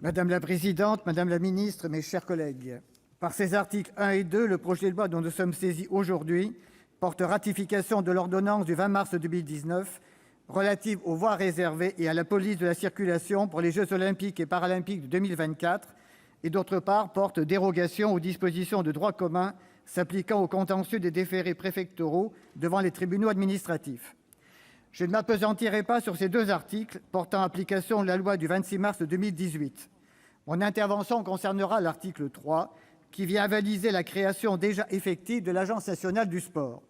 Madame la présidente, madame la ministre, mes chers collègues, par ses articles 1 et 2, le projet de loi dont nous sommes saisis aujourd'hui porte ratification de l'ordonnance du 20 mars 2019 relative aux voies réservées et à la police de la circulation pour les jeux Olympiques et Paralympiques de 2024 et, d'autre part, porte dérogation aux dispositions de droit commun s'appliquant au contentieux des déférés préfectoraux devant les tribunaux administratifs. Je ne m'appesantirai pas sur ces deux articles portant application de la loi du 26 mars 2018. Mon intervention concernera l'article 3, qui vient avaliser la création déjà effective de l'Agence nationale du sport.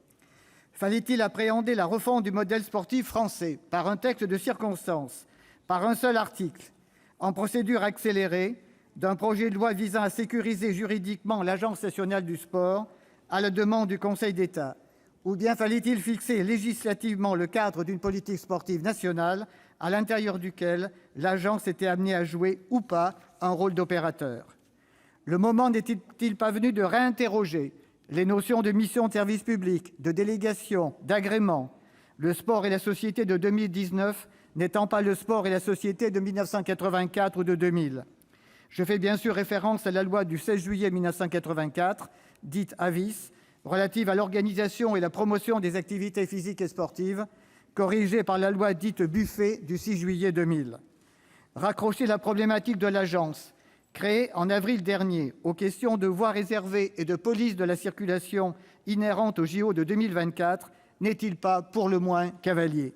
Fallait-il appréhender la refonte du modèle sportif français par un texte de circonstance, par un seul article, en procédure accélérée, d'un projet de loi visant à sécuriser juridiquement l'Agence nationale du sport, à la demande du Conseil d'État ? Ou bien fallait-il fixer législativement le cadre d'une politique sportive nationale à l'intérieur duquel l'agence était amenée à jouer ou pas un rôle d'opérateur ? Le moment n'est-il pas venu de réinterroger les notions de mission de service public, de délégation, d'agrément, le sport et la société de 2019 n'étant pas le sport et la société de 1984 ou de 2000 ? Je fais bien sûr référence à la loi du 16 juillet 1984, dite Avis, relative à l'organisation et la promotion des activités physiques et sportives, corrigée par la loi dite Buffet du 6 juillet 2000. Raccrocher la problématique de l'agence, créée en avril dernier, aux questions de voies réservées et de police de la circulation inhérentes aux JO de 2024, n'est-il pas pour le moins cavalier ?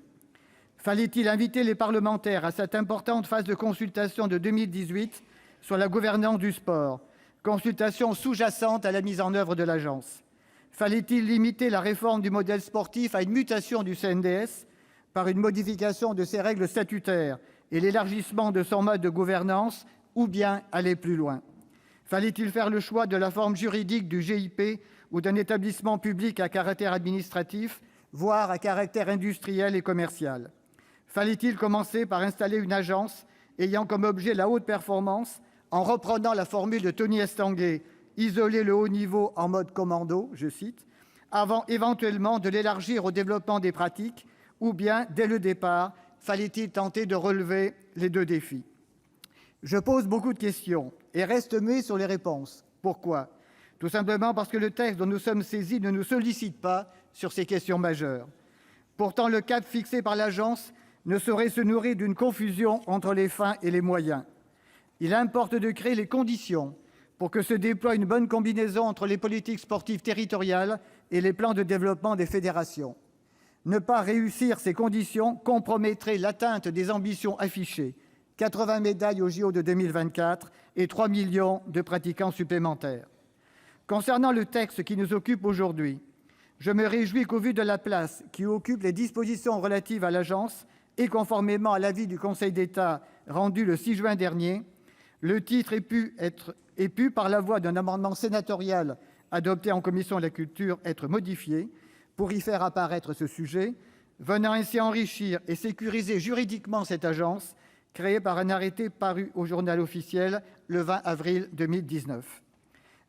Fallait-il inviter les parlementaires à cette importante phase de consultation de 2018 sur la gouvernance du sport, consultation sous-jacente à la mise en œuvre de l'agence ? Fallait-il limiter la réforme du modèle sportif à une mutation du CNDS par une modification de ses règles statutaires et l'élargissement de son mode de gouvernance, ou bien aller plus loin ? Fallait-il faire le choix de la forme juridique du GIP ou d'un établissement public à caractère administratif, voire à caractère industriel et commercial ? Fallait-il commencer par installer une agence ayant comme objet la haute performance, en reprenant la formule de Tony Estanguet, isoler le haut niveau en mode commando, je cite, avant éventuellement de l'élargir au développement des pratiques, ou bien, dès le départ, fallait-il tenter de relever les deux défis ? Je pose beaucoup de questions et reste muet sur les réponses. Pourquoi ? Tout simplement parce que le texte dont nous sommes saisis ne nous sollicite pas sur ces questions majeures. Pourtant, le cap fixé par l'agence ne saurait se nourrir d'une confusion entre les fins et les moyens. Il importe de créer les conditions pour que se déploie une bonne combinaison entre les politiques sportives territoriales et les plans de développement des fédérations. Ne pas réussir ces conditions compromettrait l'atteinte des ambitions affichées, 80 médailles aux JO de 2024 et 3 millions de pratiquants supplémentaires. Concernant le texte qui nous occupe aujourd'hui, je me réjouis qu'au vu de la place qui occupent les dispositions relatives à l'agence et conformément à l'avis du Conseil d'État rendu le 6 juin dernier, le titre ait pu, par la voie d'un amendement sénatorial adopté en commission de la culture, être modifié pour y faire apparaître ce sujet, venant ainsi enrichir et sécuriser juridiquement cette agence, créée par un arrêté paru au Journal officiel le 20 avril 2019.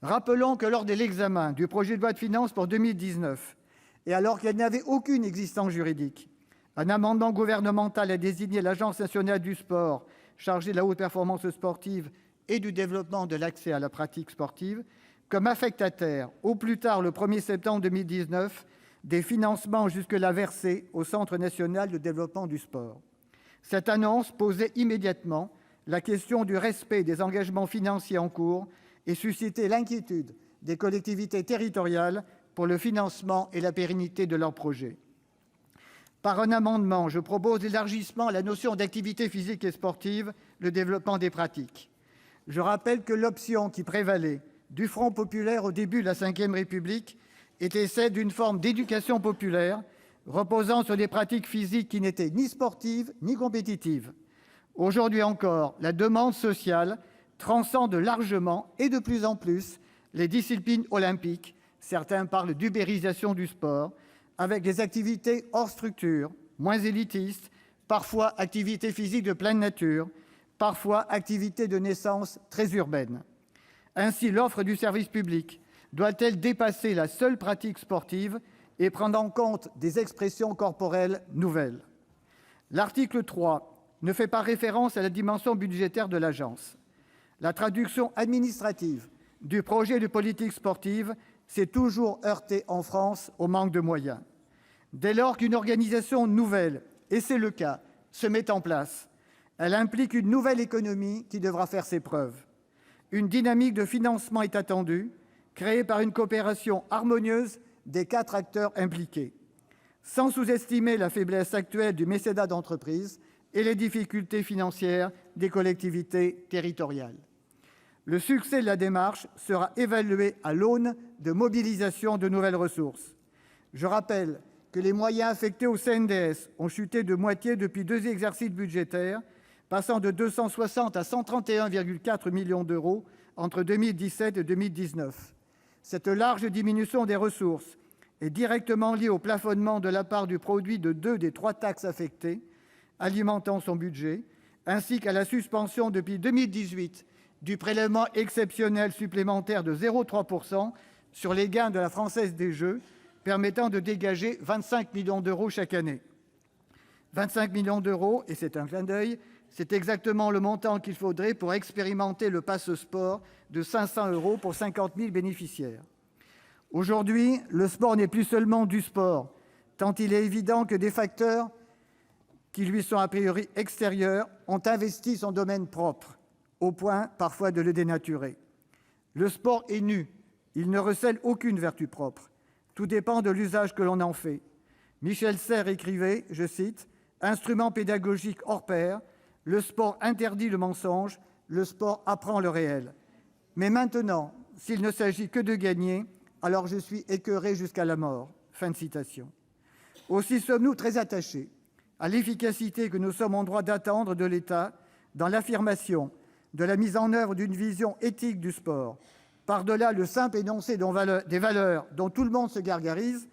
Rappelons que lors de l'examen du projet de loi de finances pour 2019, et alors qu'elle n'avait aucune existence juridique, un amendement gouvernemental a désigné l'Agence nationale du sport, chargée de la haute performance sportive et du développement de l'accès à la pratique sportive, comme affectataire, au plus tard le 1er septembre 2019, des financements jusque-là versés au Centre national de développement du sport. Cette annonce posait immédiatement la question du respect des engagements financiers en cours et suscitait l'inquiétude des collectivités territoriales pour le financement et la pérennité de leurs projets. Par un amendement, je propose l'élargissement à la notion d'activité physique et sportive, le développement des pratiques. Je rappelle que l'option qui prévalait du Front populaire au début de la Ve République était celle d'une forme d'éducation populaire reposant sur des pratiques physiques qui n'étaient ni sportives ni compétitives. Aujourd'hui encore, la demande sociale transcende largement et de plus en plus les disciplines olympiques. Certains parlent d'ubérisation du sport, avec des activités hors structure, moins élitistes, parfois activités physiques de pleine nature, parfois activités de naissance très urbaines. Ainsi, l'offre du service public doit-elle dépasser la seule pratique sportive et prendre en compte des expressions corporelles nouvelles ? L'article 3 ne fait pas référence à la dimension budgétaire de l'agence. La traduction administrative du projet de politique sportive s'est toujours heurtée en France au manque de moyens. Dès lors qu'une organisation nouvelle, et c'est le cas, se met en place, elle implique une nouvelle économie qui devra faire ses preuves. Une dynamique de financement est attendue, créée par une coopération harmonieuse des 4 acteurs impliqués. Sans sous-estimer la faiblesse actuelle du mécénat d'entreprise et les difficultés financières des collectivités territoriales. Le succès de la démarche sera évalué à l'aune de mobilisation de nouvelles ressources. Je rappelle que les moyens affectés au CNDS ont chuté de moitié depuis 2 exercices budgétaires, passant de 260 à 131,4 millions d'euros entre 2017 et 2019. Cette large diminution des ressources est directement liée au plafonnement de la part du produit de 2 des 3 taxes affectées, alimentant son budget, ainsi qu'à la suspension depuis 2018 du prélèvement exceptionnel supplémentaire de 0,3 % sur les gains de la Française des Jeux, permettant de dégager 25 millions d'euros chaque année. 25 millions d'euros, et c'est un clin d'oeil, c'est exactement le montant qu'il faudrait pour expérimenter le pass sport de 500 € pour 50 000 bénéficiaires. Aujourd'hui, le sport n'est plus seulement du sport, tant il est évident que des facteurs qui lui sont a priori extérieurs ont investi son domaine propre, au point parfois de le dénaturer. Le sport est nu, il ne recèle aucune vertu propre. Tout dépend de l'usage que l'on en fait. Michel Serres écrivait, je cite, « Instrument pédagogique hors pair, le sport interdit le mensonge, le sport apprend le réel. Mais maintenant, s'il ne s'agit que de gagner, alors je suis écœuré jusqu'à la mort. » Fin de citation. Aussi sommes-nous très attachés à l'efficacité que nous sommes en droit d'attendre de l'État dans l'affirmation de la mise en œuvre d'une vision éthique du sport, par-delà le simple énoncé des valeurs dont tout le monde se gargarise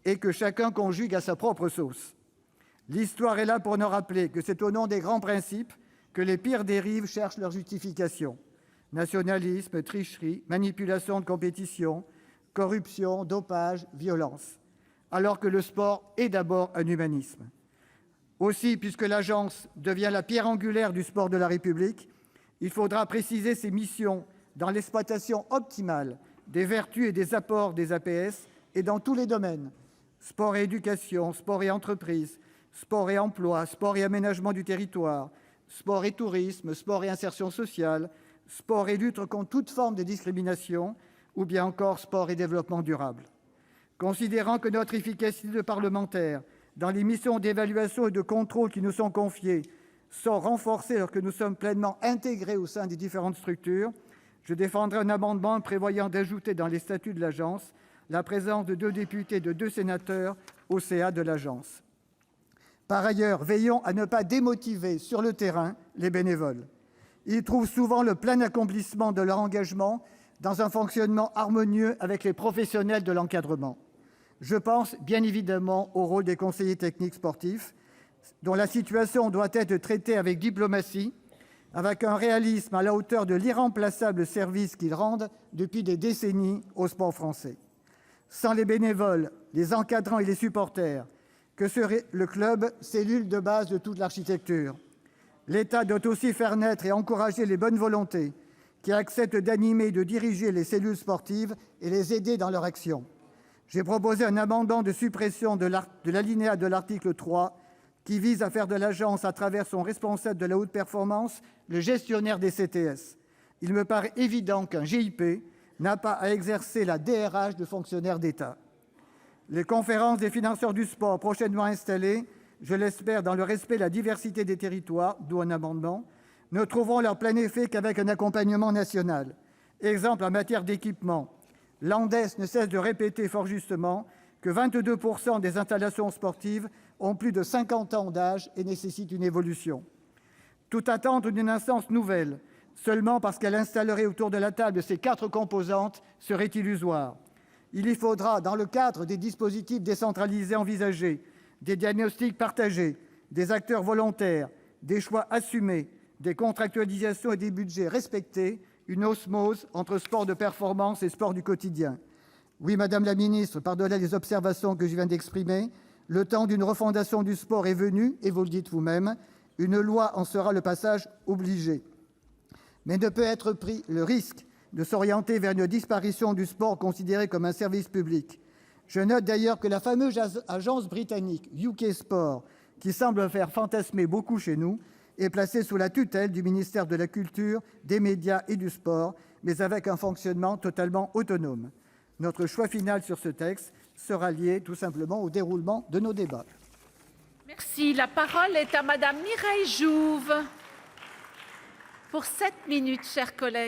et que chacun conjugue à sa propre sauce. L'histoire est là pour nous rappeler que c'est au nom des grands principes que les pires dérives cherchent leur justification. Nationalisme, tricherie, manipulation de compétition, corruption, dopage, violence. Alors que le sport est d'abord un humanisme. Aussi, puisque l'agence devient la pierre angulaire du sport de la République, il faudra préciser ses missions dans l'exploitation optimale des vertus et des apports des APS et dans tous les domaines : sport et éducation, sport et entreprise, sport et emploi, sport et aménagement du territoire, sport et tourisme, sport et insertion sociale, sport et lutte contre toute forme de discrimination, ou bien encore sport et développement durable. Considérant que notre efficacité de parlementaire dans les missions d'évaluation et de contrôle qui nous sont confiées sont renforcées lorsque nous sommes pleinement intégrés au sein des différentes structures, je défendrai un amendement prévoyant d'ajouter dans les statuts de l'agence la présence de 2 députés et de 2 sénateurs au CA de l'agence. Par ailleurs, veillons à ne pas démotiver sur le terrain les bénévoles. Ils trouvent souvent le plein accomplissement de leur engagement dans un fonctionnement harmonieux avec les professionnels de l'encadrement. Je pense bien évidemment au rôle des conseillers techniques sportifs, dont la situation doit être traitée avec diplomatie, avec un réalisme à la hauteur de l'irremplaçable service qu'ils rendent depuis des décennies au sport français. Sans les bénévoles, les encadrants et les supporters, que serait le club, cellule de base de toute l'architecture? L'État doit aussi faire naître et encourager les bonnes volontés qui acceptent d'animer et de diriger les cellules sportives et les aider dans leur action. J'ai proposé un amendement de suppression de l'alinéa de l'article 3 qui vise à faire de l'agence, à travers son responsable de la haute performance, le gestionnaire des CTS. Il me paraît évident qu'un GIP n'a pas à exercer la DRH de fonctionnaires d'État. Les conférences des financeurs du sport prochainement installées, je l'espère dans le respect de la diversité des territoires, d'où un amendement, ne trouveront leur plein effet qu'avec un accompagnement national. Exemple en matière d'équipement, l'ANDES ne cesse de répéter fort justement que 22 % des installations sportives ont plus de 50 ans d'âge et nécessitent une évolution. Tout attendre d'une instance nouvelle, seulement parce qu'elle installerait autour de la table ces 4 composantes, serait illusoire. Il y faudra, dans le cadre des dispositifs décentralisés envisagés, des diagnostics partagés, des acteurs volontaires, des choix assumés, des contractualisations et des budgets respectés, une osmose entre sport de performance et sport du quotidien. Oui, Madame la Ministre, par-delà les observations que je viens d'exprimer, le temps d'une refondation du sport est venu, et vous le dites vous-même, une loi en sera le passage obligé. mais ne peut être pris le risque de s'orienter vers une disparition du sport considéré comme un service public. Je note d'ailleurs que la fameuse agence britannique UK Sport, qui semble faire fantasmer beaucoup chez nous, est placée sous la tutelle du ministère de la Culture, des Médias et du Sport, mais avec un fonctionnement totalement autonome. Notre choix final sur ce texte sera lié tout simplement au déroulement de nos débats. Merci. La parole est à Madame Mireille Jouve. Pour 7 minutes, chers collègues.